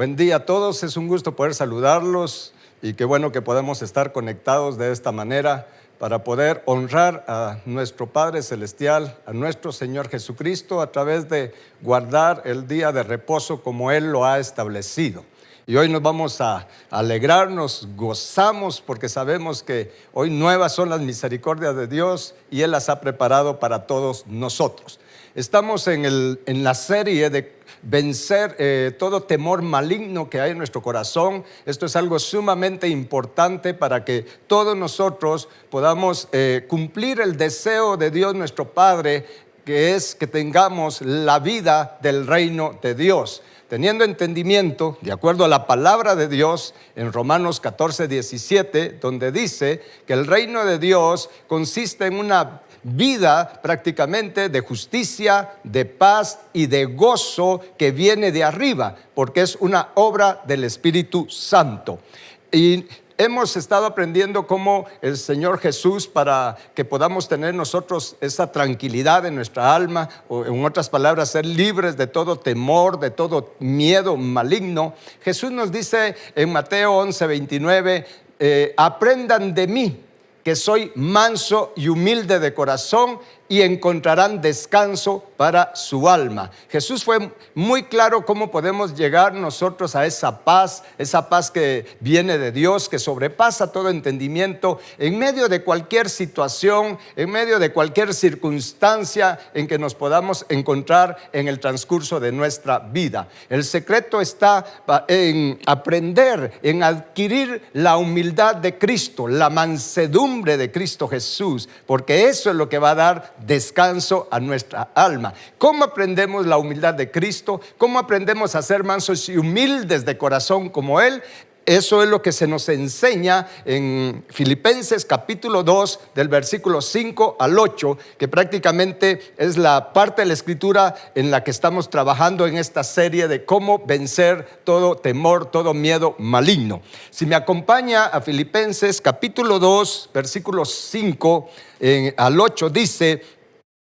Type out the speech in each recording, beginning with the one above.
Buen día a todos, es un gusto poder saludarlos y qué bueno que podemos estar conectados de esta manera para poder honrar a nuestro Padre Celestial, a nuestro Señor Jesucristo, a través de guardar el día de reposo como Él lo ha establecido. Y hoy nos vamos a alegrar, nos gozamos porque sabemos que hoy nuevas son las misericordias de Dios y Él las ha preparado para todos nosotros. Estamos en la serie de vencer todo temor maligno que hay en nuestro corazón. Esto es algo sumamente importante para que todos nosotros podamos cumplir el deseo de Dios nuestro Padre, que es que tengamos la vida del reino de Dios. Teniendo entendimiento, de acuerdo a la palabra de Dios, en Romanos 14:17, donde dice que el reino de Dios consiste en una vida prácticamente de justicia, de paz y de gozo que viene de arriba, porque es una obra del Espíritu Santo. Y hemos estado aprendiendo cómo el Señor Jesús, para que podamos tener nosotros esa tranquilidad en nuestra alma, o en otras palabras, ser libres de todo temor, de todo miedo maligno. Jesús nos dice en Mateo 11:29, aprendan de mí, que soy manso y humilde de corazón, y encontrarán descanso para su alma. Jesús fue muy claro cómo podemos llegar nosotros a esa paz que viene de Dios, que sobrepasa todo entendimiento, en medio de cualquier situación, en medio de cualquier circunstancia en que nos podamos encontrar en el transcurso de nuestra vida. El secreto está en aprender, en adquirir la humildad de Cristo, la mansedumbre de Cristo Jesús, porque eso es lo que va a dar descanso a nuestra alma. ¿Cómo aprendemos la humildad de Cristo? ¿Cómo aprendemos a ser mansos y humildes de corazón como Él? Eso es lo que se nos enseña en Filipenses capítulo 2, del versículo 5 al 8, que prácticamente es la parte de la escritura en la que estamos trabajando en esta serie de cómo vencer todo temor, todo miedo maligno. Si me acompaña a Filipenses capítulo 2, versículo 5 al 8, dice: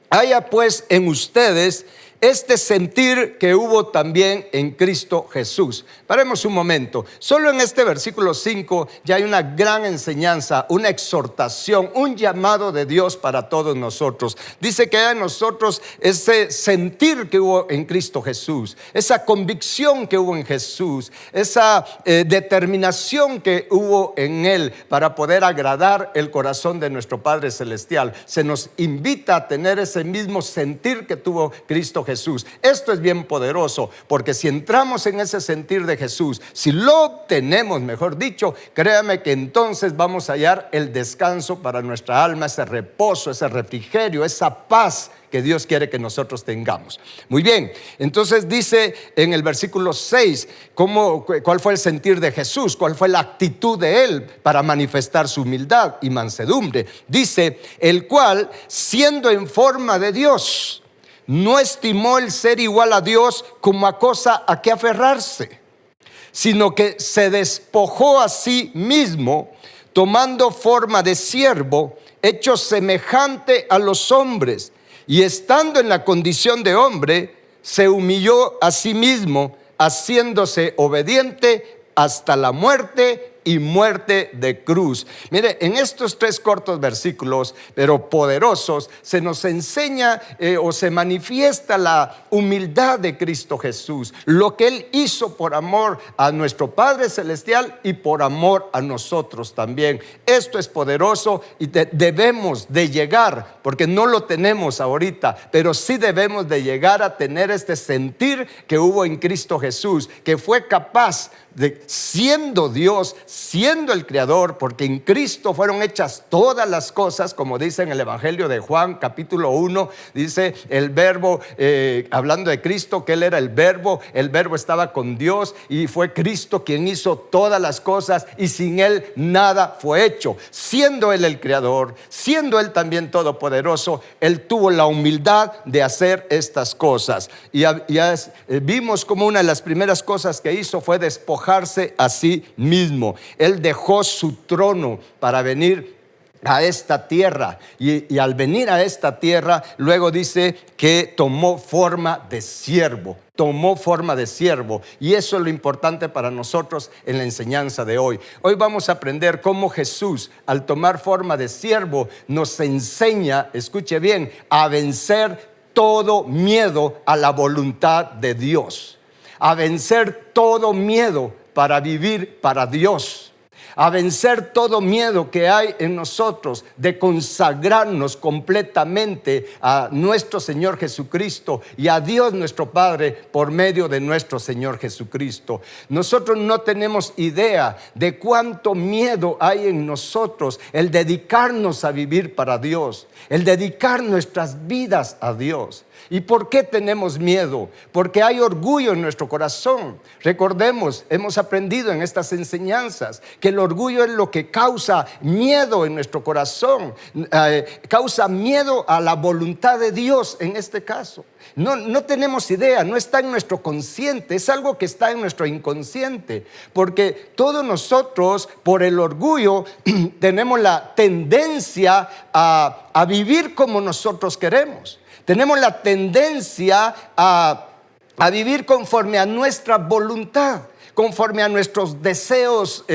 haya pues en ustedes este sentir que hubo también en Cristo Jesús. Paremos un momento. Solo en este versículo 5 ya hay una gran enseñanza, una exhortación, un llamado de Dios para todos nosotros. Dice que hay en nosotros ese sentir que hubo en Cristo Jesús, esa convicción que hubo en Jesús, esa determinación que hubo en Él para poder agradar el corazón de nuestro Padre Celestial. Se nos invita a tener ese mismo sentir que tuvo Cristo Jesús. Esto es bien poderoso, porque si entramos en ese sentir de Jesús, si lo obtenemos, mejor dicho, créame que entonces vamos a hallar el descanso para nuestra alma, ese reposo, ese refrigerio, esa paz que Dios quiere que nosotros tengamos. Muy bien, entonces dice en el versículo 6, cuál fue el sentir de Jesús, cuál fue la actitud de Él para manifestar su humildad y mansedumbre. Dice: el cual, siendo en forma de Dios, no estimó el ser igual a Dios como a cosa a que aferrarse, sino que se despojó a sí mismo, tomando forma de siervo, hecho semejante a los hombres, y estando en la condición de hombre, se humilló a sí mismo, haciéndose obediente hasta la muerte y muerte de cruz. Mire, en estos 3 cortos versículos, pero poderosos, se nos enseña o se manifiesta la humildad de Cristo Jesús, lo que Él hizo por amor a nuestro Padre Celestial y por amor a nosotros también. Esto es poderoso y debemos de llegar, porque no lo tenemos ahorita, pero sí debemos de llegar a tener este sentir que hubo en Cristo Jesús, que fue capaz de, siendo Dios, siendo el Creador, porque en Cristo fueron hechas todas las cosas, como dice en el Evangelio de Juan capítulo 1, dice el verbo, hablando de Cristo, que Él era el verbo estaba con Dios y fue Cristo quien hizo todas las cosas, y sin Él nada fue hecho. Siendo Él el Creador, siendo Él también todopoderoso, Él tuvo la humildad de hacer estas cosas. Y vimos como una de las primeras cosas que hizo fue despojarse a sí mismo. Él dejó su trono para venir a esta tierra y al venir a esta tierra, luego dice que tomó forma de siervo. Tomó forma de siervo, y eso es lo importante para nosotros en la enseñanza de hoy. Hoy vamos a aprender cómo Jesús, al tomar forma de siervo, nos enseña, escuche bien, a vencer todo miedo a la voluntad de Dios, a vencer todo miedo para vivir para Dios, a vencer todo miedo que hay en nosotros de consagrarnos completamente a nuestro Señor Jesucristo y a Dios nuestro Padre por medio de nuestro Señor Jesucristo. Nosotros no tenemos idea de cuánto miedo hay en nosotros el dedicarnos a vivir para Dios, el dedicar nuestras vidas a Dios. ¿Y por qué tenemos miedo? Porque hay orgullo en nuestro corazón. Recordemos, hemos aprendido en estas enseñanzas que el orgullo es lo que causa miedo en nuestro corazón, causa miedo a la voluntad de Dios en este caso. No tenemos idea, no está en nuestro consciente, es algo que está en nuestro inconsciente, porque todos nosotros por el orgullo tenemos la tendencia a vivir como nosotros queremos. Tenemos la tendencia a vivir conforme a nuestra voluntad, conforme a nuestros deseos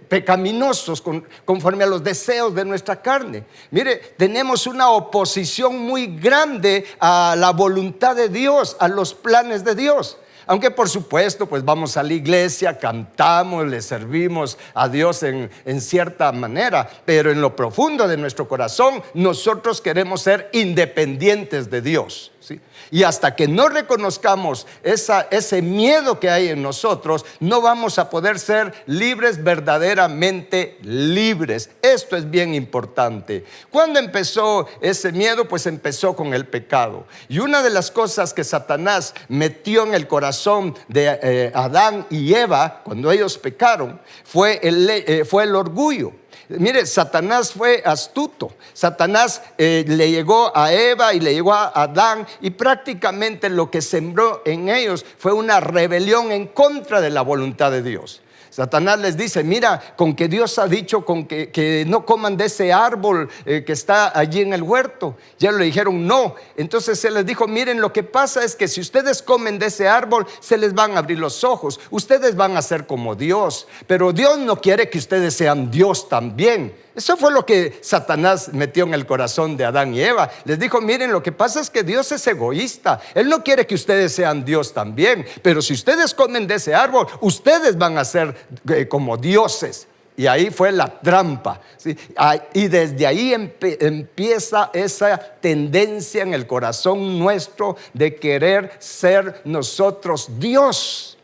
pecaminosos, conforme a los deseos de nuestra carne. Mire, tenemos una oposición muy grande a la voluntad de Dios, a los planes de Dios. Aunque por supuesto pues vamos a la iglesia, cantamos, le servimos a Dios en cierta manera, pero en lo profundo de nuestro corazón nosotros queremos ser independientes de Dios, ¿sí? Y hasta que no reconozcamos ese miedo que hay en nosotros, no vamos a poder ser libres, verdaderamente libres. Esto es bien importante. ¿Cuándo empezó ese miedo? Pues empezó con el pecado. Y una de las cosas que Satanás metió en el corazón de Adán y Eva cuando ellos pecaron fue el orgullo. Mire, Satanás fue astuto. Satanás le llegó a Eva y le llegó a Adán, y prácticamente lo que sembró en ellos fue una rebelión en contra de la voluntad de Dios. Satanás les dice, mira, con que Dios ha dicho que no coman de ese árbol que está allí en el huerto. Ya le dijeron no. Entonces él les dijo, miren, lo que pasa es que si ustedes comen de ese árbol, se les van a abrir los ojos. Ustedes van a ser como Dios, pero Dios no quiere que ustedes sean Dios también. Eso fue lo que Satanás metió en el corazón de Adán y Eva. Les dijo, miren, lo que pasa es que Dios es egoísta. Él no quiere que ustedes sean Dios también, pero si ustedes comen de ese árbol, ustedes van a ser como dioses. Y ahí fue la trampa, ¿sí? Y desde ahí empieza esa tendencia en el corazón nuestro de querer ser nosotros Dios,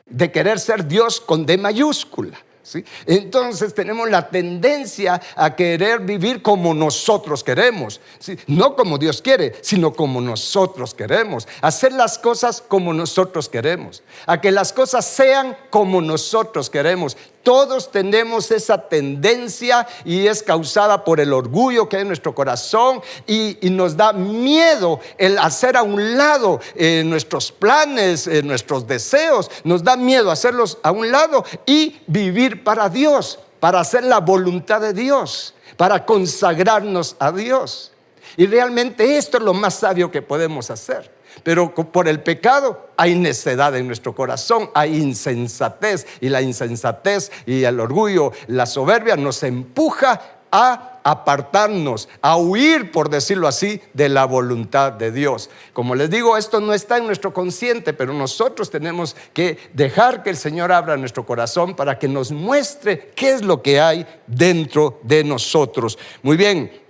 de querer ser Dios con D mayúscula. ¿Sí? Entonces tenemos la tendencia a querer vivir como nosotros queremos, ¿sí? No como Dios quiere, sino como nosotros queremos. Hacer las cosas como nosotros queremos, a que las cosas sean como nosotros queremos. Todos tenemos esa tendencia y es causada por el orgullo que hay en nuestro corazón, y nos da miedo el hacer a un lado nuestros planes, nuestros deseos. Nos da miedo hacerlos a un lado y vivir para Dios, para hacer la voluntad de Dios, para consagrarnos a Dios. Y realmente esto es lo más sabio que podemos hacer. Pero por el pecado hay necedad en nuestro corazón, hay insensatez, y la insensatez y el orgullo, la soberbia nos empuja a apartarnos, a huir, por decirlo así, de la voluntad de Dios. Como les digo, esto no está en nuestro consciente, pero nosotros tenemos que dejar que el Señor abra nuestro corazón para que nos muestre qué es lo que hay dentro de nosotros. Muy bien.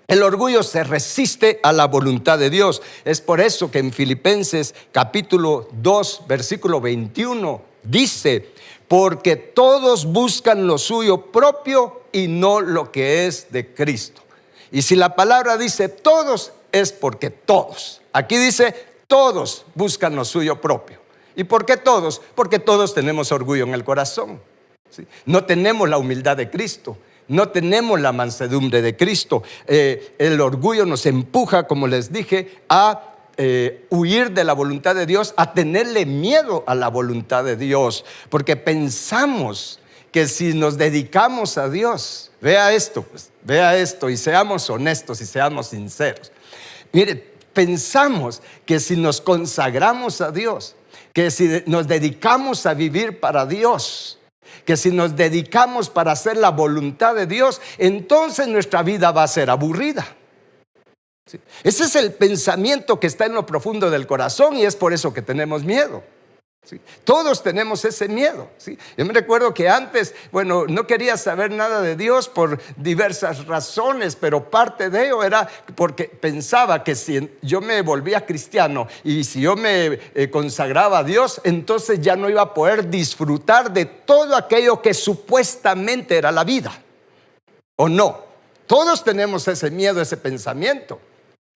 El orgullo se resiste a la voluntad de Dios. Es por eso que en Filipenses capítulo 2, versículo 21 dice, porque todos buscan lo suyo propio y no lo que es de Cristo. Y si la palabra dice todos, es porque todos. Aquí dice todos buscan lo suyo propio. ¿Y por qué todos? Porque todos tenemos orgullo en el corazón, ¿sí? No tenemos la humildad de Cristo. No tenemos la mansedumbre de Cristo. El orgullo nos empuja, como les dije, a huir de la voluntad de Dios, a tenerle miedo a la voluntad de Dios, porque pensamos que si nos dedicamos a Dios, vea esto, pues, vea esto y seamos honestos y seamos sinceros. Mire, pensamos que si nos consagramos a Dios, que si nos dedicamos a vivir para Dios, que si nos dedicamos para hacer la voluntad de Dios, entonces nuestra vida va a ser aburrida. ¿Sí? Ese es el pensamiento que está en lo profundo del corazón y es por eso que tenemos miedo. ¿Sí? Todos tenemos ese miedo, ¿sí? Yo me recuerdo que antes, no quería saber nada de Dios por diversas razones, pero parte de ello era porque pensaba que si yo me volvía cristiano y si yo me consagraba a Dios, entonces ya no iba a poder disfrutar de todo aquello que supuestamente era la vida. ¿O no? Todos tenemos ese miedo, ese pensamiento.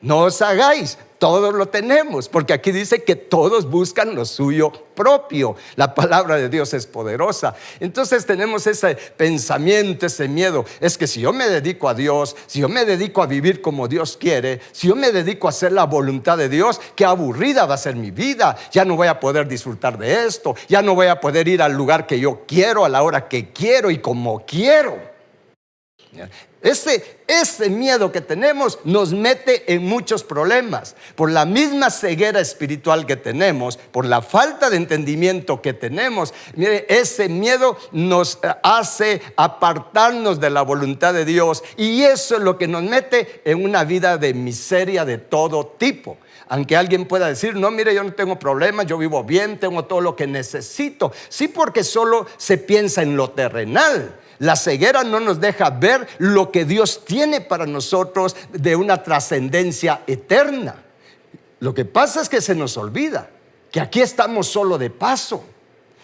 No os hagáis, todos lo tenemos, porque aquí dice que todos buscan lo suyo propio. La palabra de Dios es poderosa. Entonces tenemos ese pensamiento, ese miedo. Es que si yo me dedico a Dios, si yo me dedico a vivir como Dios quiere, si yo me dedico a hacer la voluntad de Dios, qué aburrida va a ser mi vida. Ya no voy a poder disfrutar de esto, ya no voy a poder ir al lugar que yo quiero, a la hora que quiero y como quiero. Ese miedo que tenemos nos mete en muchos problemas por la misma ceguera espiritual que tenemos, por la falta de entendimiento que tenemos. Mire, ese miedo nos hace apartarnos de la voluntad de Dios y eso es lo que nos mete en una vida de miseria de todo tipo. Aunque alguien pueda decir, no, mire, yo no tengo problemas, yo vivo bien, tengo todo lo que necesito. Sí, porque solo se piensa en lo terrenal. La ceguera no nos deja ver lo que Dios tiene para nosotros de una trascendencia eterna. Lo que pasa es que se nos olvida que aquí estamos solo de paso.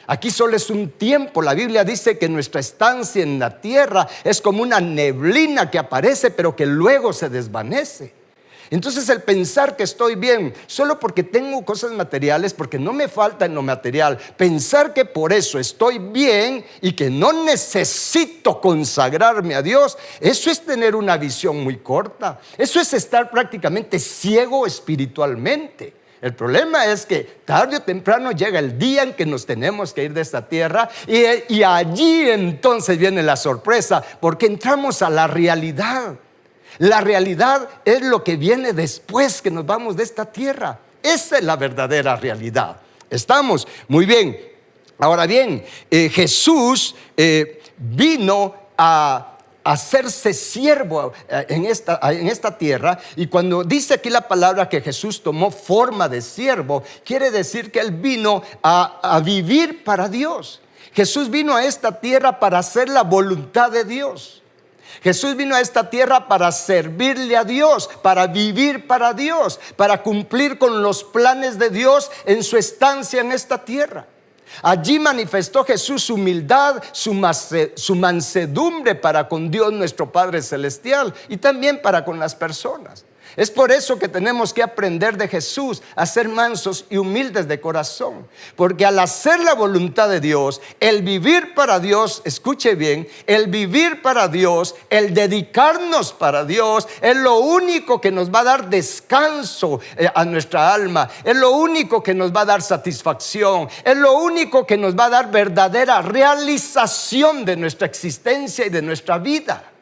Aquí solo es un tiempo. La Biblia dice que nuestra estancia en la tierra es como una neblina que aparece pero que luego se desvanece. Entonces el pensar que estoy bien solo porque tengo cosas materiales, porque no me falta en lo material, pensar que por eso estoy bien y que no necesito consagrarme a Dios, eso es tener una visión muy corta. Eso es estar prácticamente ciego espiritualmente. El problema es que tarde o temprano llega el día en que nos tenemos que ir de esta tierra y allí entonces viene la sorpresa, porque entramos a la realidad. La realidad es lo que viene después que nos vamos de esta tierra. Esa es la verdadera realidad. ¿Estamos? Muy bien. Ahora bien, Jesús vino a hacerse siervo en esta tierra. Y cuando dice aquí la palabra que Jesús tomó forma de siervo, quiere decir que Él vino a vivir para Dios. Jesús vino a esta tierra para hacer la voluntad de Dios. Jesús vino a esta tierra para servirle a Dios, para vivir para Dios, para cumplir con los planes de Dios en su estancia en esta tierra. Allí manifestó Jesús su humildad, su mansedumbre para con Dios nuestro Padre Celestial y también para con las personas. Es por eso que tenemos que aprender de Jesús a ser mansos y humildes de corazón, porque al hacer la voluntad de Dios, el vivir para Dios, escuche bien, el vivir para Dios, el dedicarnos para Dios, es lo único que nos va a dar descanso a nuestra alma, es lo único que nos va a dar satisfacción, es lo único que nos va a dar verdadera realización de nuestra existencia y de nuestra vida.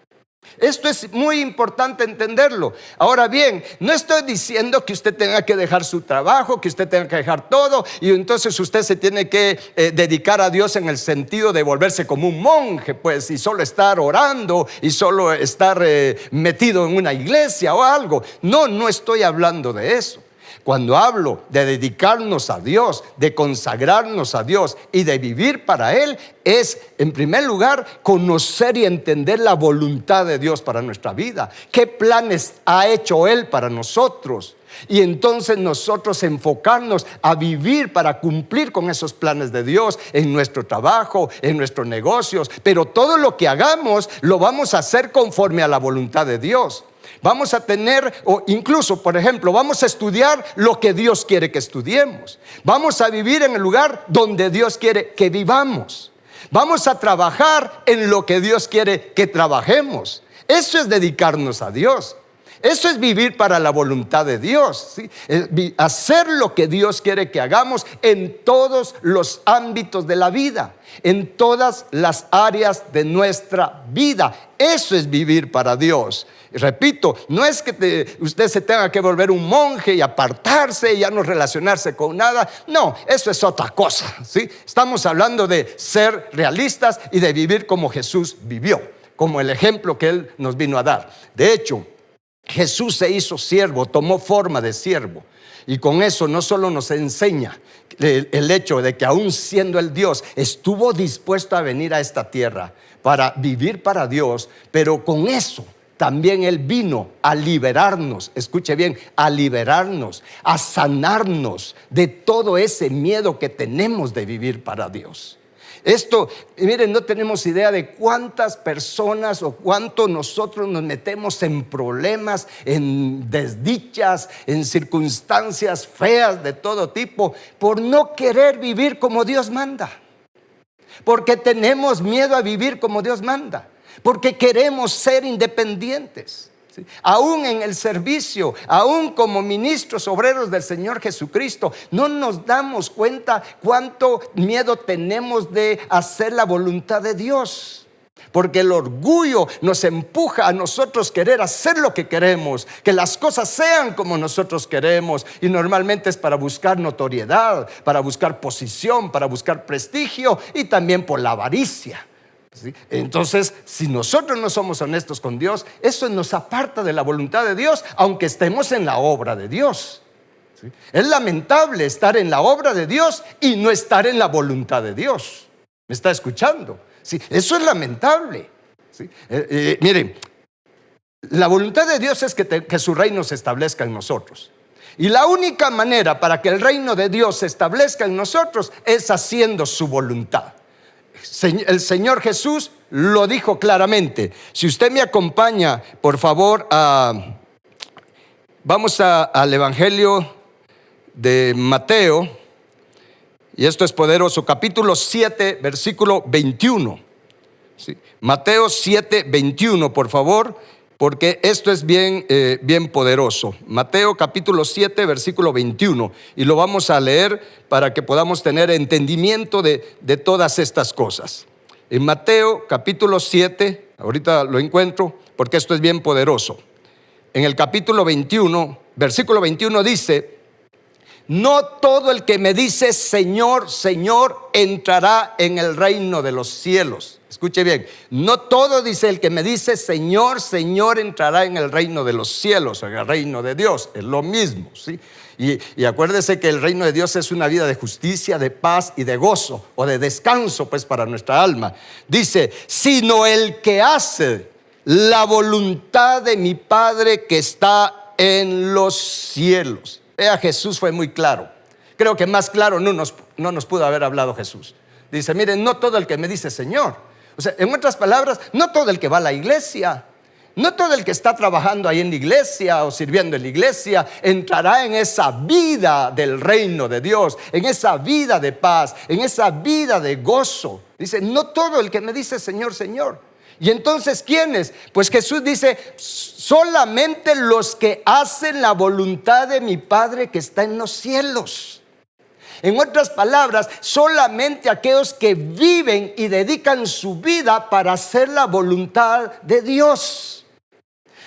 Esto es muy importante entenderlo. Ahora bien, no estoy diciendo que usted tenga que dejar su trabajo, que usted tenga que dejar todo y entonces usted se tiene que dedicar a Dios en el sentido de volverse como un monje, pues, y solo estar orando y solo estar metido en una iglesia o algo. No estoy hablando de eso. Cuando hablo de dedicarnos a Dios, de consagrarnos a Dios y de vivir para Él, es en primer lugar conocer y entender la voluntad de Dios para nuestra vida. ¿Qué planes ha hecho Él para nosotros? Y entonces nosotros enfocarnos a vivir para cumplir con esos planes de Dios en nuestro trabajo, en nuestros negocios. Pero todo lo que hagamos lo vamos a hacer conforme a la voluntad de Dios. Vamos a tener, o incluso, por ejemplo, vamos a estudiar lo que Dios quiere que estudiemos. Vamos a vivir en el lugar donde Dios quiere que vivamos. Vamos a trabajar en lo que Dios quiere que trabajemos. Eso es dedicarnos a Dios. Eso es vivir para la voluntad de Dios, ¿sí? Hacer lo que Dios quiere que hagamos en todos los ámbitos de la vida, en todas las áreas de nuestra vida. Eso es vivir para Dios. Y repito, no es que usted se tenga que volver un monje y apartarse y ya no relacionarse con nada. No, eso es otra cosa, ¿sí? Estamos hablando de ser realistas y de vivir como Jesús vivió, como el ejemplo que Él nos vino a dar. De hecho, Jesús se hizo siervo, tomó forma de siervo. Y con eso no solo nos enseña el hecho de que aún siendo el Dios, estuvo dispuesto a venir a esta tierra para vivir para Dios, pero con eso también Él vino a liberarnos, escuche bien, a liberarnos, a sanarnos de todo ese miedo que tenemos de vivir para Dios. Esto, miren, no tenemos idea de cuántas personas o cuánto nosotros nos metemos en problemas, en desdichas, en circunstancias feas de todo tipo, por no querer vivir como Dios manda. Porque tenemos miedo a vivir como Dios manda. Porque queremos ser independientes, ¿sí? Aún en el servicio, aún como ministros obreros del Señor Jesucristo, no nos damos cuenta cuánto miedo tenemos de hacer la voluntad de Dios. Porque el orgullo nos empuja a nosotros querer hacer lo que queremos, que las cosas sean como nosotros queremos, y normalmente es para buscar notoriedad, para buscar posición, para buscar prestigio, y también por la avaricia. ¿Sí? Entonces, si nosotros no somos honestos con Dios, eso nos aparta de la voluntad de Dios, aunque estemos en la obra de Dios. ¿Sí? Es lamentable estar en la obra de Dios y no estar en la voluntad de Dios. ¿Me está escuchando? ¿Sí? Eso es lamentable. ¿Sí? Miren, la voluntad de Dios es que su reino se establezca en nosotros. Y la única manera para que el reino de Dios se establezca en nosotros es haciendo su voluntad. El Señor Jesús lo dijo claramente. Si usted me acompaña, por favor, vamos al Evangelio de Mateo, y esto es poderoso, capítulo 7, versículo 21. ¿Sí? Mateo 7, 21, por favor, porque esto es bien poderoso. Mateo capítulo 7, versículo 21, y lo vamos a leer para que podamos tener entendimiento de todas estas cosas. En Mateo capítulo 7, ahorita lo encuentro porque esto es bien poderoso. En el capítulo 21, versículo 21 dice: no todo el que me dice Señor, Señor, entrará en el reino de los cielos. Escuche bien, no todo, dice, el que me dice Señor, Señor, entrará en el reino de los cielos, en el reino de Dios. Es lo mismo, ¿sí? Y acuérdese que el reino de Dios es una vida de justicia, de paz y de gozo, o de descanso, pues, para nuestra alma. Dice, sino el que hace la voluntad de mi Padre que está en los cielos. Vea, Jesús fue muy claro. Creo que más claro no nos pudo haber hablado Jesús. Dice, miren, no todo el que me dice Señor. O sea, en otras palabras, no todo el que va a la iglesia, no todo el que está trabajando ahí en la iglesia o sirviendo en la iglesia entrará en esa vida del reino de Dios, en esa vida de paz, en esa vida de gozo. Dice, no todo el que me dice Señor, Señor. Y entonces, ¿quiénes? Pues Jesús dice, solamente los que hacen la voluntad de mi Padre que está en los cielos. En otras palabras, solamente aquellos que viven y dedican su vida para hacer la voluntad de Dios.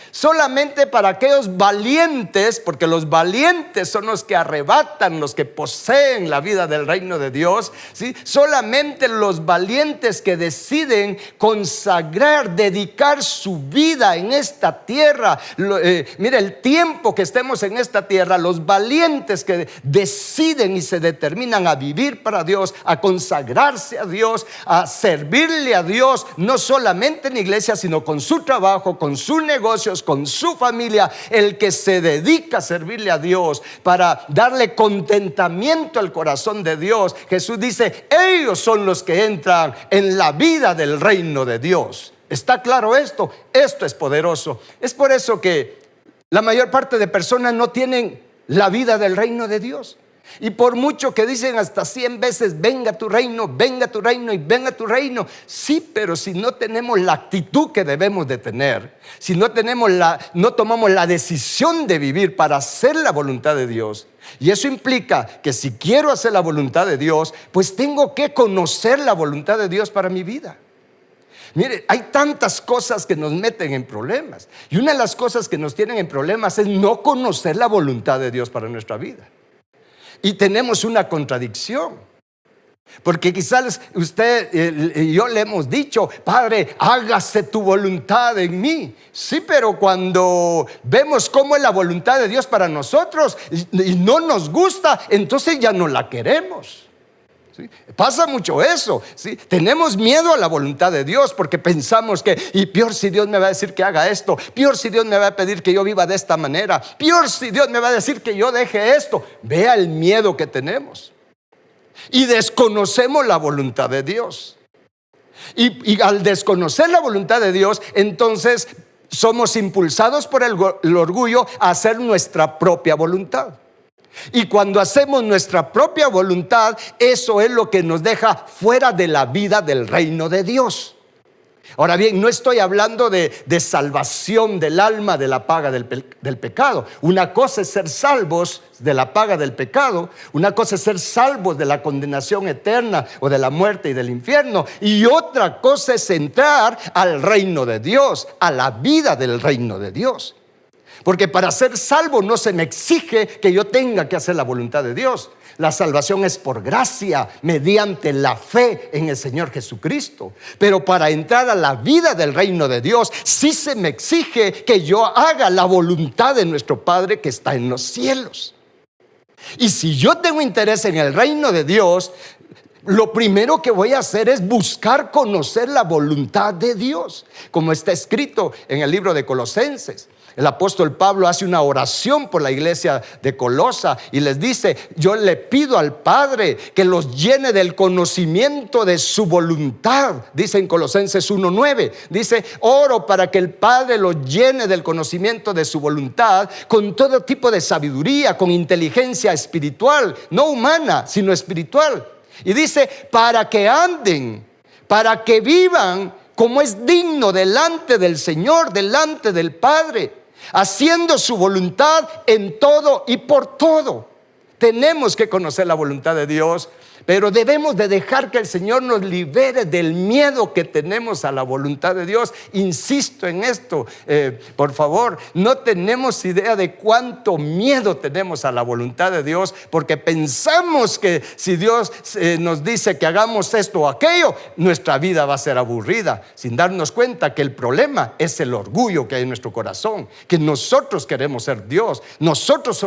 Solamente para aquellos valientes, porque los valientes son los que arrebatan, los que poseen la vida del reino de Dios, ¿sí? Solamente los valientes que deciden consagrar, dedicar su vida en esta tierra. Mire, el tiempo que estemos en esta tierra, los valientes que deciden y se determinan a vivir para Dios, a consagrarse a Dios, a servirle a Dios, no solamente en la iglesia, sino con su trabajo, con sus negocios, con su familia, el que se dedica a servirle a Dios para darle contentamiento al corazón de Dios. Jesús dice, ellos son los que entran en la vida del reino de Dios. ¿Está claro esto? Esto es poderoso. Es por eso que la mayor parte de personas no tienen la vida del reino de Dios. Y por mucho que dicen hasta 100 veces, venga tu reino, venga tu reino y venga tu reino. Sí, pero si no tenemos la actitud que debemos de tener, si no tomamos la decisión de vivir para hacer la voluntad de Dios, y eso implica que si quiero hacer la voluntad de Dios, pues tengo que conocer la voluntad de Dios para mi vida. Mire, hay tantas cosas que nos meten en problemas. Y una de las cosas que nos tienen en problemas es no conocer la voluntad de Dios para nuestra vida. Y tenemos una contradicción, porque quizás usted y yo le hemos dicho, Padre, hágase tu voluntad en mí. Sí, pero cuando vemos cómo es la voluntad de Dios para nosotros y no nos gusta, entonces ya no la queremos. ¿Sí? Pasa mucho eso, ¿sí? Tenemos miedo a la voluntad de Dios porque pensamos que, y peor si Dios me va a decir que haga esto, peor si Dios me va a pedir que yo viva de esta manera, peor si Dios me va a decir que yo deje esto. Vea el miedo que tenemos y desconocemos la voluntad de Dios. Y al desconocer la voluntad de Dios, entonces somos impulsados por el orgullo a hacer nuestra propia voluntad. Y cuando hacemos nuestra propia voluntad, eso es lo que nos deja fuera de la vida del reino de Dios. Ahora bien, no estoy hablando de salvación del alma de la paga del pecado. Una cosa es ser salvos de la paga del pecado, una cosa es ser salvos de la condenación eterna o de la muerte y del infierno, y otra cosa es entrar al reino de Dios, a la vida del reino de Dios. Porque para ser salvo no se me exige que yo tenga que hacer la voluntad de Dios. La salvación es por gracia, mediante la fe en el Señor Jesucristo. Pero para entrar a la vida del reino de Dios, sí se me exige que yo haga la voluntad de nuestro Padre que está en los cielos. Y si yo tengo interés en el reino de Dios, lo primero que voy a hacer es buscar conocer la voluntad de Dios, como está escrito en el libro de Colosenses. El apóstol Pablo hace una oración por la iglesia de Colosa y les dice: yo le pido al Padre que los llene del conocimiento de su voluntad. Dice en Colosenses 1:9, dice: oro para que el Padre los llene del conocimiento de su voluntad con todo tipo de sabiduría, con inteligencia espiritual, no humana, sino espiritual. Y dice: para que anden, para que vivan como es digno delante del Señor, delante del Padre, haciendo su voluntad en todo y por todo. Tenemos que conocer la voluntad de Dios, pero debemos de dejar que el Señor nos libere del miedo que tenemos a la voluntad de Dios. Insisto en esto, por favor, no tenemos idea de cuánto miedo tenemos a la voluntad de Dios, porque pensamos que si Dios nos dice que hagamos esto o aquello, nuestra vida va a ser aburrida, sin darnos cuenta que el problema es el orgullo que hay en nuestro corazón, que nosotros queremos ser Dios, nosotros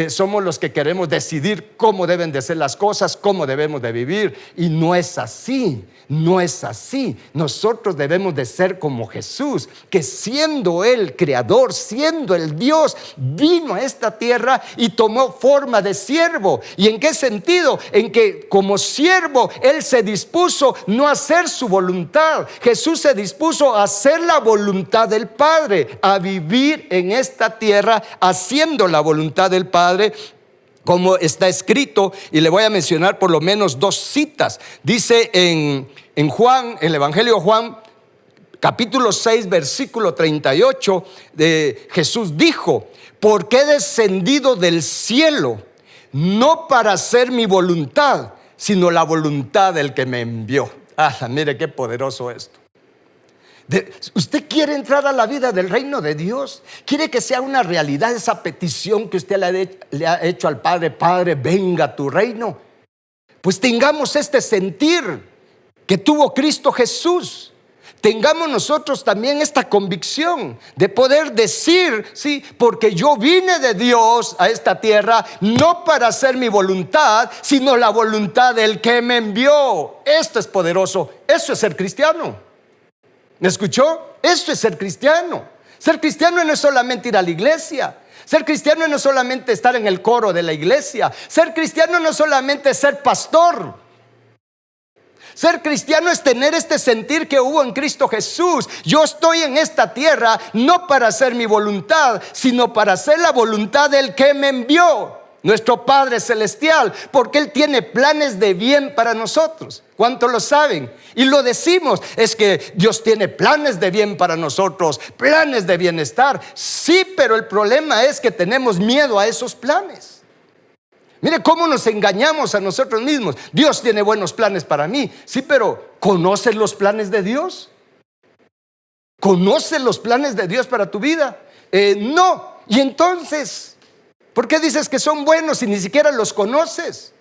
somos los que queremos decidir cómo deben de ser las cosas, cómo debemos de vivir, y no es así, no es así. Nosotros debemos de ser como Jesús, que siendo el creador, siendo el Dios, vino a esta tierra y tomó forma de siervo. ¿Y en qué sentido? En que como siervo Él se dispuso no a hacer su voluntad. Jesús se dispuso a hacer la voluntad del Padre, a vivir en esta tierra haciendo la voluntad del Padre, como está escrito, y le voy a mencionar por lo menos dos citas. Dice en Juan, el Evangelio de Juan, capítulo 6, versículo 38, Jesús dijo: porque he descendido del cielo, no para hacer mi voluntad, sino la voluntad del que me envió. Mire qué poderoso esto. ¿Usted quiere entrar a la vida del reino de Dios? ¿Quiere que sea una realidad esa petición que usted le ha hecho al Padre? Padre, venga a tu reino. Pues tengamos este sentir que tuvo Cristo Jesús. Tengamos nosotros también esta convicción de poder decir: sí, porque yo vine de Dios a esta tierra no para hacer mi voluntad, sino la voluntad del que me envió. Esto es poderoso. Eso es ser cristiano. ¿Me escuchó? Eso es ser cristiano. Ser cristiano no es solamente ir a la iglesia. Ser cristiano no es solamente estar en el coro de la iglesia. Ser cristiano no es solamente ser pastor. Ser cristiano es tener este sentir que hubo en Cristo Jesús. Yo estoy en esta tierra no para hacer mi voluntad, sino para hacer la voluntad del que me envió. nuestro Padre Celestial, porque Él tiene planes de bien para nosotros. ¿Cuántos lo saben? Y lo decimos, es que Dios tiene planes de bien para nosotros, planes de bienestar. Sí, pero el problema es que tenemos miedo a esos planes. Mire cómo nos engañamos a nosotros mismos. Dios tiene buenos planes para mí. Sí, pero ¿conoces los planes de Dios? ¿Conoces los planes de Dios para tu vida? No. Y entonces, ¿por qué dices que son buenos si ni siquiera los conoces?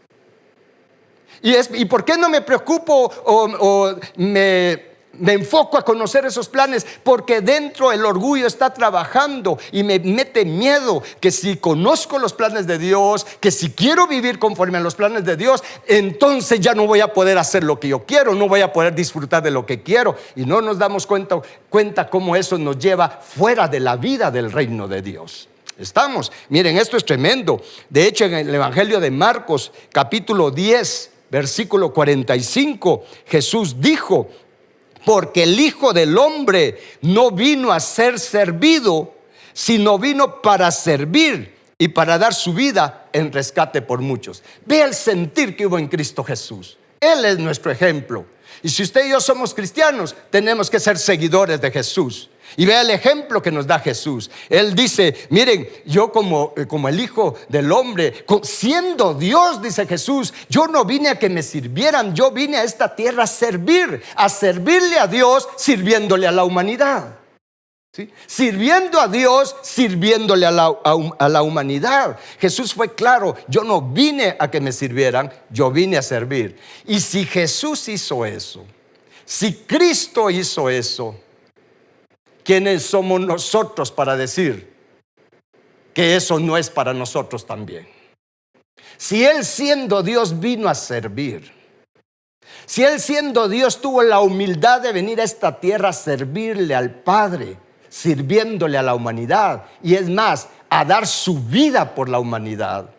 ¿Y por qué no me preocupo o me enfoco a conocer esos planes? Porque dentro el orgullo está trabajando y me mete miedo que si conozco los planes de Dios, que si quiero vivir conforme a los planes de Dios, entonces ya no voy a poder hacer lo que yo quiero, no voy a poder disfrutar de lo que quiero. Y no nos damos cuenta cómo eso nos lleva fuera de la vida del reino de Dios. Estamos, miren, esto es tremendo. De hecho, en el Evangelio de Marcos, capítulo 10, versículo 45, Jesús dijo: porque el Hijo del Hombre no vino a ser servido, sino vino para servir y para dar su vida en rescate por muchos. Vea el sentir que hubo en Cristo Jesús. Él es nuestro ejemplo. Y si usted y yo somos cristianos, tenemos que ser seguidores de Jesús. Y vea el ejemplo que nos da Jesús. Él dice: miren, yo como el Hijo del Hombre, siendo Dios, dice Jesús, yo no vine a que me sirvieran, yo vine a esta tierra a servirle a Dios, sirviéndole a la humanidad. ¿Sí? Sirviendo a Dios, sirviéndole a la humanidad. Jesús fue claro: yo no vine a que me sirvieran, yo vine a servir. Y si Jesús hizo eso, si Cristo hizo eso, ¿quiénes somos nosotros para decir que eso no es para nosotros también? Si Él siendo Dios vino a servir, si Él siendo Dios tuvo la humildad de venir a esta tierra a servirle al Padre, sirviéndole a la humanidad, y es más, a dar su vida por la humanidad,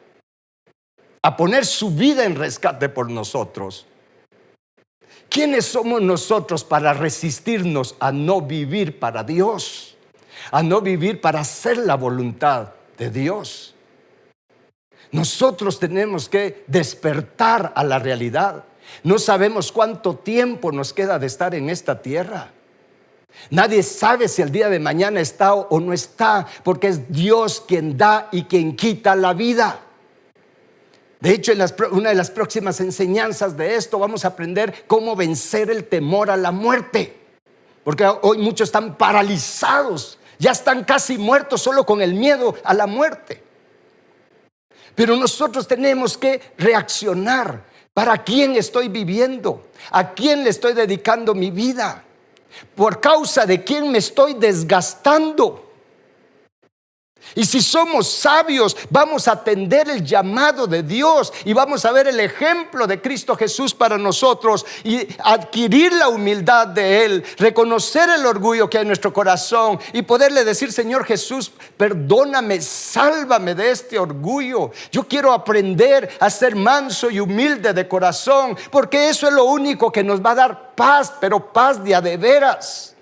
a poner su vida en rescate por nosotros, ¿quiénes somos nosotros para resistirnos a no vivir para Dios? A no vivir para hacer la voluntad de Dios. Nosotros tenemos que despertar a la realidad. No sabemos cuánto tiempo nos queda de estar en esta tierra. Nadie sabe si el día de mañana está o no está, porque es Dios quien da y quien quita la vida. De hecho, en una de las próximas enseñanzas de esto vamos a aprender cómo vencer el temor a la muerte. Porque hoy muchos están paralizados, ya están casi muertos solo con el miedo a la muerte. Pero nosotros tenemos que reaccionar. ¿Para quién estoy viviendo? ¿A quién le estoy dedicando mi vida? ¿Por causa de quién me estoy desgastando? Y si somos sabios, vamos a atender el llamado de Dios y vamos a ver el ejemplo de Cristo Jesús para nosotros y adquirir la humildad de Él, reconocer el orgullo que hay en nuestro corazón y poderle decir: Señor Jesús, perdóname, sálvame de este orgullo. Yo quiero aprender a ser manso y humilde de corazón, porque eso es lo único que nos va a dar paz, pero paz de a de veras.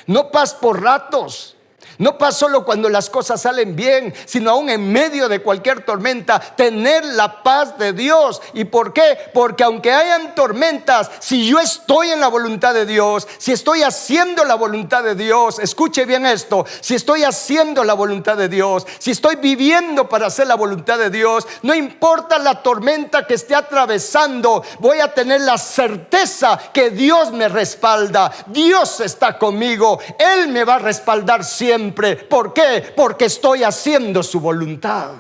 No paz por ratos. No paz solo cuando las cosas salen bien, sino aún en medio de cualquier tormenta, tener la paz de Dios. ¿Y por qué? Porque aunque hayan tormentas, si yo estoy en la voluntad de Dios, si estoy haciendo la voluntad de Dios, escuche bien esto, si estoy haciendo la voluntad de Dios, si estoy viviendo para hacer la voluntad de Dios, no importa la tormenta que esté atravesando, voy a tener la certeza que Dios me respalda, Dios está conmigo, Él me va a respaldar siempre. ¿Por qué? Porque estoy haciendo su voluntad.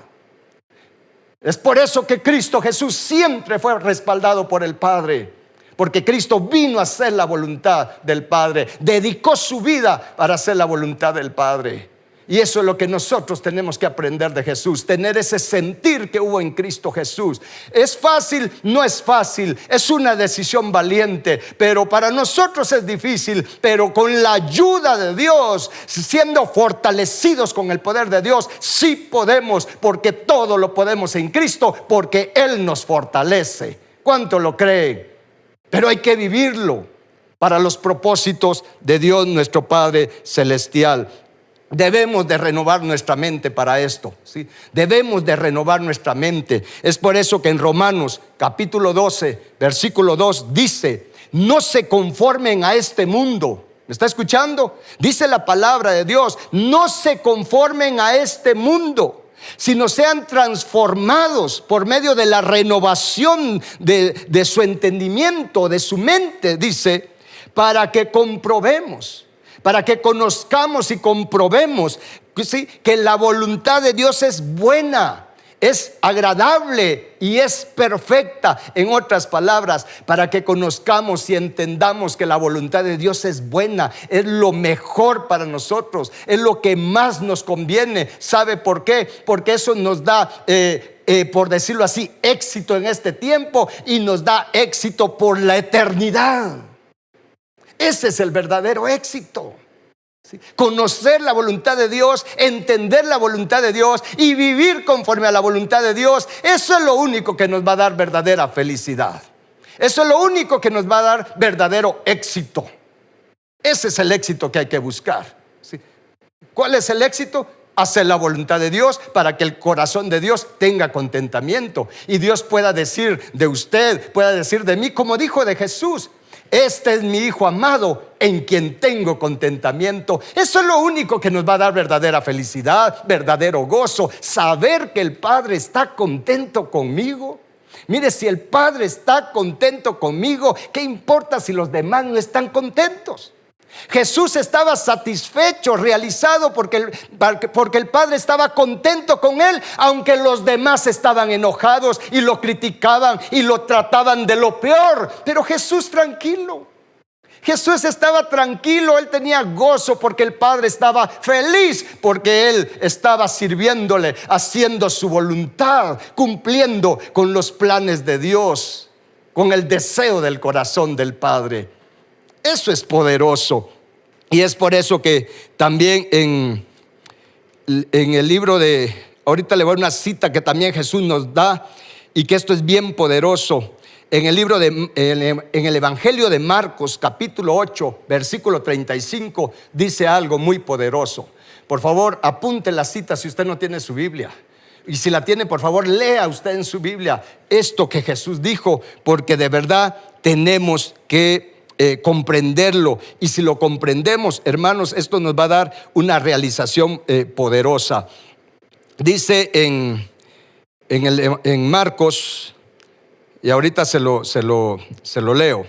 Es por eso que Cristo Jesús siempre fue respaldado por el Padre, porque Cristo vino a hacer la voluntad del Padre, dedicó su vida para hacer la voluntad del Padre. Y eso es lo que nosotros tenemos que aprender de Jesús, tener ese sentir que hubo en Cristo Jesús. ¿Es fácil? No es fácil, es una decisión valiente, pero para nosotros es difícil, pero con la ayuda de Dios, siendo fortalecidos con el poder de Dios, sí podemos, porque todo lo podemos en Cristo, porque Él nos fortalece. ¿Cuánto lo creen? Pero hay que vivirlo para los propósitos de Dios nuestro Padre Celestial. Debemos de renovar nuestra mente para esto, ¿sí? Debemos de renovar nuestra mente. Es por eso que en Romanos capítulo 12, versículo 2 dice: no se conformen a este mundo. ¿Me está escuchando? Dice la palabra de Dios: no se conformen a este mundo, sino sean transformados por medio de la renovación de su entendimiento, de su mente, dice, para que comprobemos, para que conozcamos y comprobemos, ¿sí?, que la voluntad de Dios es buena, es agradable y es perfecta. En otras palabras, para que conozcamos y entendamos que la voluntad de Dios es buena, es lo mejor para nosotros, es lo que más nos conviene. ¿Sabe por qué? Porque eso nos da, por decirlo así, éxito en este tiempo y nos da éxito por la eternidad. Ese es el verdadero éxito. ¿Sí? Conocer la voluntad de Dios, entender la voluntad de Dios y vivir conforme a la voluntad de Dios. Eso es lo único que nos va a dar verdadera felicidad. Eso es lo único que nos va a dar verdadero éxito. Ese es el éxito que hay que buscar. ¿Sí? ¿Cuál es el éxito? Hacer la voluntad de Dios para que el corazón de Dios tenga contentamiento y Dios pueda decir de usted, pueda decir de mí, como dijo de Jesús: este es mi Hijo amado, en quien tengo contentamiento. Eso es lo único que nos va a dar verdadera felicidad, verdadero gozo. Saber que el Padre está contento conmigo. Mire, si el Padre está contento conmigo, ¿qué importa si los demás no están contentos? Jesús estaba satisfecho, realizado, porque el Padre estaba contento con él, aunque los demás estaban enojados y lo criticaban y lo trataban de lo peor. Pero Jesús tranquilo, Jesús estaba tranquilo, él tenía gozo porque el Padre estaba feliz, porque él estaba sirviéndole, haciendo su voluntad, cumpliendo con los planes de Dios, con el deseo del corazón del Padre. Eso es poderoso. Y es por eso que también en el libro de, ahorita le voy a una cita que también Jesús nos da, y que esto es bien poderoso. En el libro en el Evangelio de Marcos capítulo 8 versículo 35 dice algo muy poderoso. Por favor, apunte la cita si usted no tiene su Biblia. Y si la tiene, por favor, lea usted en su Biblia esto que Jesús dijo, porque de verdad tenemos que comprenderlo. Y si lo comprendemos, hermanos, esto nos va a dar una realización poderosa. Dice en Marcos, y ahorita se lo leo.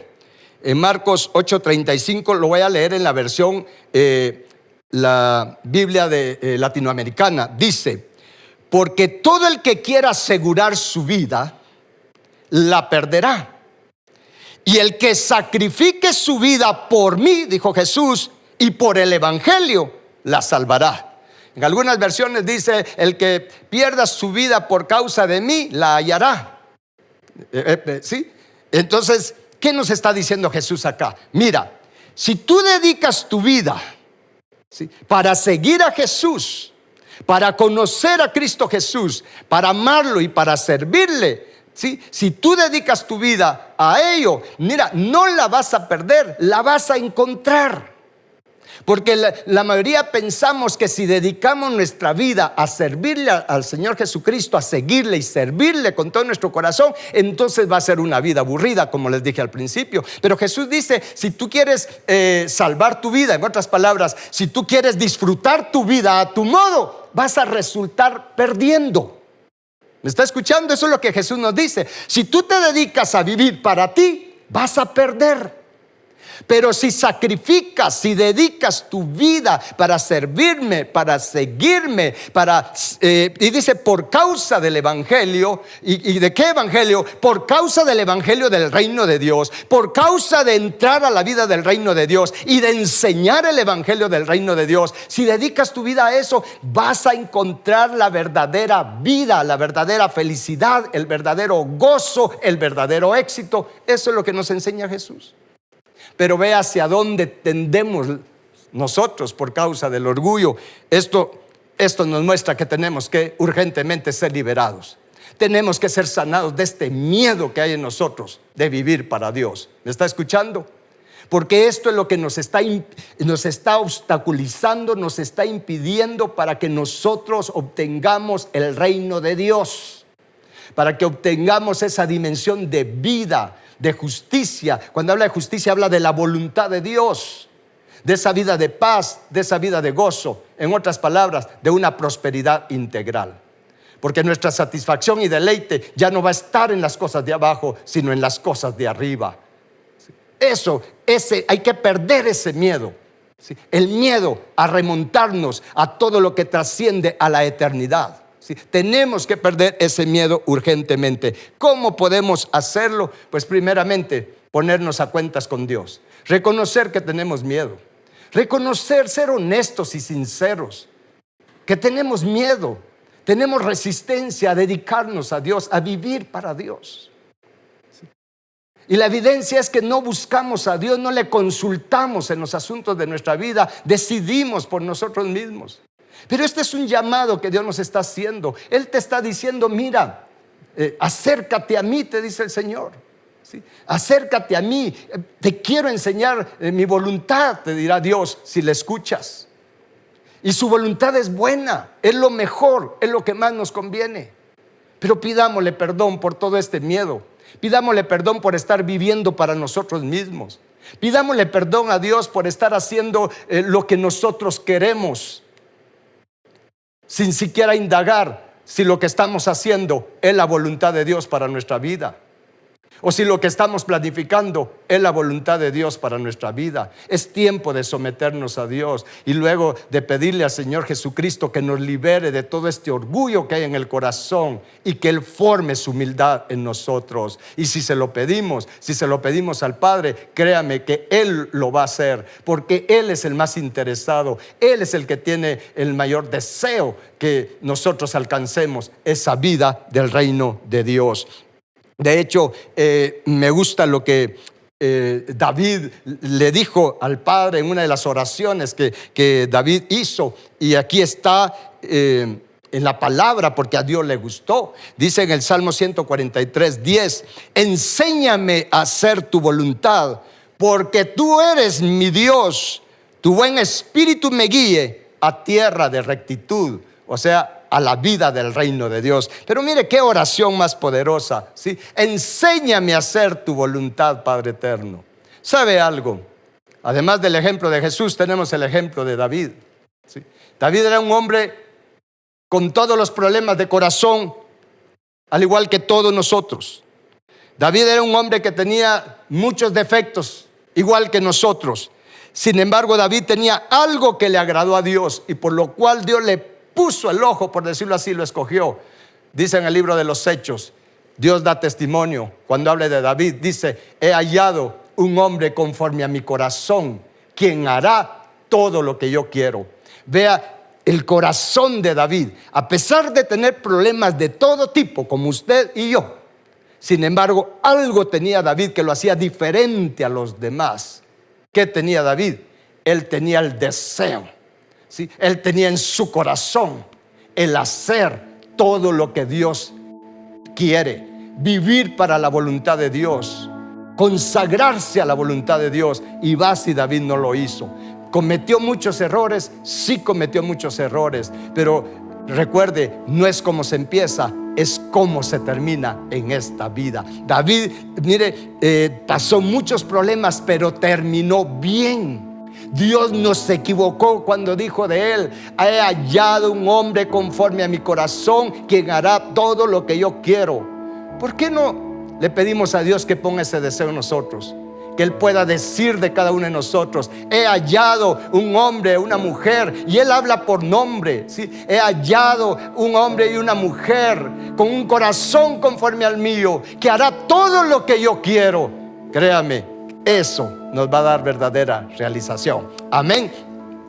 En Marcos 8:35, lo voy a leer en la versión, la Biblia latinoamericana. Dice: porque todo el que quiera asegurar su vida, la perderá. Y el que sacrifique su vida por mí, dijo Jesús, y por el evangelio, la salvará. En algunas versiones dice: el que pierda su vida por causa de mí, la hallará. ¿Sí? Entonces, ¿qué nos está diciendo Jesús acá? Mira, si tú dedicas tu vida, ¿sí?, para seguir a Jesús, para conocer a Cristo Jesús, para amarlo y para servirle, ¿sí?, si tú dedicas tu vida a ello, mira, no la vas a perder, la vas a encontrar. Porque la mayoría pensamos que si dedicamos nuestra vida a servirle al Señor Jesucristo, a seguirle y servirle con todo nuestro corazón, entonces va a ser una vida aburrida, como les dije al principio. Pero Jesús dice: si tú quieres salvar tu vida, en otras palabras, si tú quieres disfrutar tu vida a tu modo, vas a resultar perdiendo. ¿Me está escuchando? Eso es lo que Jesús nos dice. Si tú te dedicas a vivir para ti, vas a perder. Pero si sacrificas, si dedicas tu vida para servirme, para seguirme, y dice por causa del evangelio. ¿Y de qué evangelio? Por causa del evangelio del reino de Dios, por causa de entrar a la vida del reino de Dios y de enseñar el evangelio del reino de Dios. Si dedicas tu vida a eso, vas a encontrar la verdadera vida, la verdadera felicidad, el verdadero gozo, el verdadero éxito. Eso es lo que nos enseña Jesús. Pero ve hacia dónde tendemos nosotros por causa del orgullo. Esto nos muestra que tenemos que urgentemente ser liberados. Tenemos que ser sanados de este miedo que hay en nosotros de vivir para Dios. ¿Me está escuchando? Porque esto es lo que nos está obstaculizando, nos está impidiendo para que nosotros obtengamos el reino de Dios, para que obtengamos esa dimensión de vida, de justicia. Cuando habla de justicia, habla de la voluntad de Dios, de esa vida de paz, de esa vida de gozo. En otras palabras, de una prosperidad integral. Porque nuestra satisfacción y deleite ya no va a estar en las cosas de abajo, sino en las cosas de arriba. Hay que perder ese miedo. ¿Sí? El miedo a remontarnos a todo lo que trasciende a la eternidad. ¿Sí? Tenemos que perder ese miedo urgentemente. ¿Cómo podemos hacerlo? Pues primeramente, ponernos a cuentas con Dios. Reconocer que tenemos miedo. Reconocer, ser honestos y sinceros. Que tenemos miedo. Tenemos resistencia a dedicarnos a Dios, a vivir para Dios. Y la evidencia es que no buscamos a Dios, no le consultamos en los asuntos de nuestra vida, decidimos por nosotros mismos. Pero este es un llamado que Dios nos está haciendo. Él te está diciendo, mira, acércate a mí, te dice el Señor. ¿Sí? Acércate a mí, te quiero enseñar mi voluntad, te dirá Dios si le escuchas. Y su voluntad es buena, es lo mejor, es lo que más nos conviene. Pero pidámosle perdón por todo este miedo. Pidámosle perdón por estar viviendo para nosotros mismos. Pidámosle perdón a Dios por estar haciendo lo que nosotros queremos, sin siquiera indagar si lo que estamos haciendo es la voluntad de Dios para nuestra vida, o si lo que estamos planificando es la voluntad de Dios para nuestra vida. Es tiempo de someternos a Dios y luego de pedirle al Señor Jesucristo que nos libere de todo este orgullo que hay en el corazón y que Él forme su humildad en nosotros. Y si se lo pedimos al Padre, créame que Él lo va a hacer, porque Él es el más interesado. Él es el que tiene el mayor deseo que nosotros alcancemos esa vida del reino de Dios. De hecho, me gusta lo que David le dijo al Padre en una de las oraciones que David hizo. Y aquí está en la palabra, porque a Dios le gustó. Dice en el Salmo 143:10: enséñame a hacer tu voluntad, porque tú eres mi Dios. Tu buen espíritu me guíe a tierra de rectitud. O sea, a la vida del reino de Dios. Pero mire qué oración más poderosa, ¿sí? Enséñame a hacer tu voluntad, Padre eterno. ¿Sabe algo? Además del ejemplo de Jesús, tenemos el ejemplo de David, ¿sí? David era un hombre con todos los problemas de corazón, al igual que todos nosotros. David era un hombre que tenía muchos defectos, igual que nosotros. Sin embargo, David tenía algo que le agradó a Dios y por lo cual Dios le puso el ojo, por decirlo así, lo escogió. Dice en el libro de los Hechos, Dios da testimonio cuando habla de David. Dice: he hallado un hombre conforme a mi corazón, quien hará todo lo que yo quiero. Vea el corazón de David, a pesar de tener problemas de todo tipo, como usted y yo. Sin embargo, algo tenía David que lo hacía diferente a los demás. ¿Qué tenía David? Él tenía el deseo. ¿Sí? Él tenía en su corazón el hacer todo lo que Dios quiere, vivir para la voluntad de Dios, consagrarse a la voluntad de Dios. Y si David no lo hizo. ¿Cometió muchos errores? Sí, cometió muchos errores, pero recuerde, no es como se empieza, es cómo se termina en esta vida. David, mire, pasó muchos problemas, pero terminó bien. Dios no se equivocó cuando dijo de él: he hallado un hombre conforme a mi corazón, quien hará todo lo que yo quiero. ¿Por qué no le pedimos a Dios que ponga ese deseo en nosotros? Que Él pueda decir de cada uno de nosotros: he hallado un hombre, una mujer, y Él habla por nombre, ¿sí? He hallado un hombre y una mujer con un corazón conforme al mío, que hará todo lo que yo quiero. Créame, eso nos va a dar verdadera realización. Amén.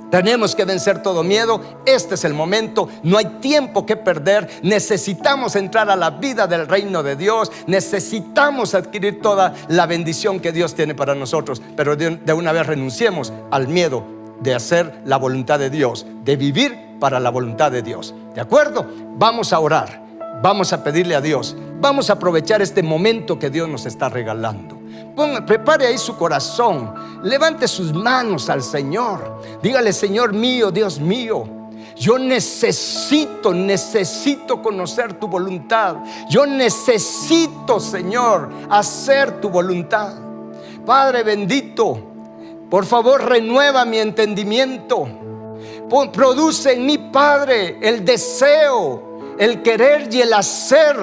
Tenemos que vencer todo miedo. Este es el momento, no hay tiempo que perder. Necesitamos entrar a la vida del reino de Dios. Necesitamos adquirir toda la bendición que Dios tiene para nosotros. Pero de una vez renunciemos al miedo de hacer la voluntad de Dios, de vivir para la voluntad de Dios. ¿De acuerdo? Vamos a orar, vamos a pedirle a Dios, vamos a aprovechar este momento que Dios nos está regalando. Prepare ahí su corazón. Levante sus manos al Señor. Dígale: Señor mío, Dios mío, yo necesito conocer tu voluntad. Yo necesito, Señor, hacer tu voluntad. Padre bendito, por favor, renueva mi entendimiento. Produce en mí, Padre, el deseo, el querer y el hacer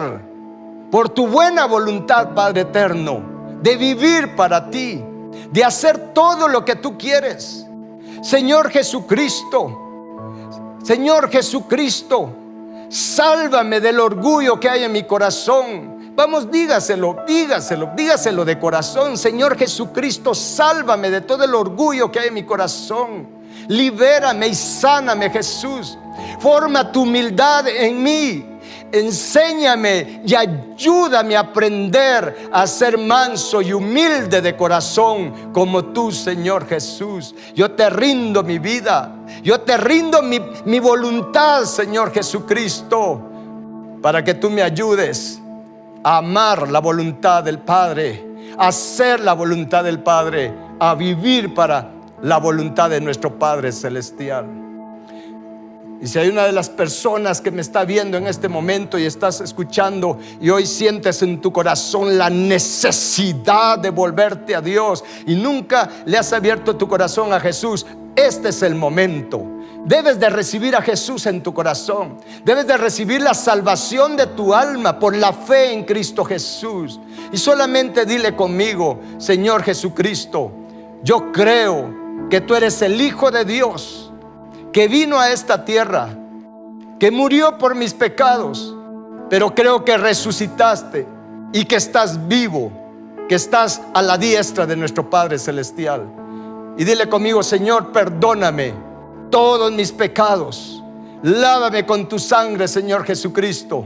por tu buena voluntad, Padre eterno, de vivir para ti, de hacer todo lo que tú quieres. Señor Jesucristo, sálvame del orgullo que hay en mi corazón. Vamos, dígaselo de corazón. Señor Jesucristo, sálvame de todo el orgullo que hay en mi corazón. Libérame y sáname, Jesús. Forma tu humildad en mí. Enséñame y ayúdame a aprender a ser manso y humilde de corazón como tú, Señor Jesús. Yo te rindo mi vida, yo te rindo mi voluntad, Señor Jesucristo, para que tú me ayudes a amar la voluntad del Padre, a hacer la voluntad del Padre, a vivir para la voluntad de nuestro Padre Celestial. Y si hay una de las personas que me está viendo en este momento y estás escuchando y hoy sientes en tu corazón la necesidad de volverte a Dios y nunca le has abierto tu corazón a Jesús, este es el momento. Debes de recibir a Jesús en tu corazón. Debes de recibir la salvación de tu alma por la fe en Cristo Jesús. Y solamente dile conmigo: Señor Jesucristo, yo creo que tú eres el Hijo de Dios, que vino a esta tierra, que murió por mis pecados, pero creo que resucitaste y que estás vivo, que estás a la diestra de nuestro Padre Celestial. Y dile conmigo: Señor, perdóname todos mis pecados, lávame con tu sangre, Señor Jesucristo,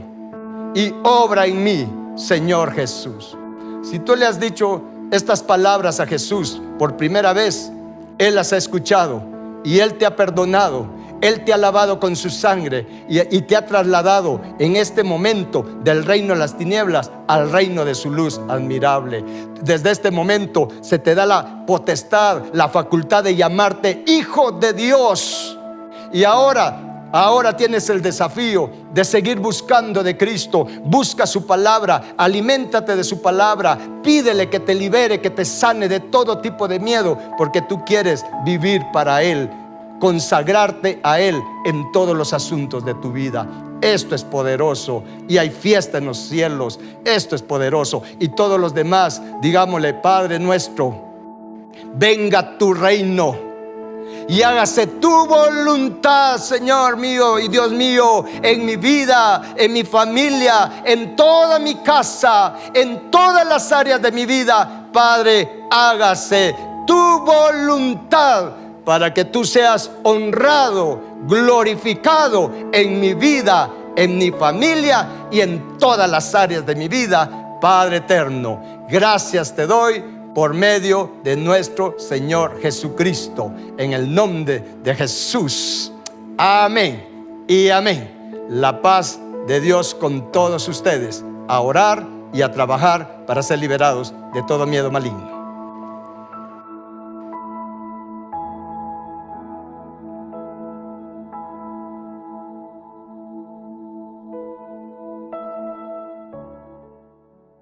y obra en mí, Señor Jesús. Si tú le has dicho estas palabras a Jesús por primera vez, Él las ha escuchado y Él te ha perdonado. Él te ha lavado con su sangre y te ha trasladado en este momento del reino de las tinieblas al reino de su luz admirable. Desde este momento se te da la potestad, la facultad de llamarte hijo de Dios. Y ahora tienes el desafío de seguir buscando de Cristo. Busca su palabra, aliméntate de su palabra, pídele que te libere, que te sane de todo tipo de miedo, porque tú quieres vivir para Él, consagrarte a Él en todos los asuntos de tu vida. Esto es poderoso y hay fiesta en los cielos. Esto es poderoso. Y todos los demás, digámosle: Padre nuestro, venga tu reino y hágase tu voluntad, Señor mío y Dios mío, en mi vida, en mi familia, en toda mi casa, en todas las áreas de mi vida. Padre, hágase tu voluntad, para que tú seas honrado, glorificado en mi vida, en mi familia y en todas las áreas de mi vida. Padre eterno, gracias te doy por medio de nuestro Señor Jesucristo, en el nombre de Jesús. Amén y amén. La paz de Dios con todos ustedes. A orar y a trabajar para ser liberados de todo miedo maligno.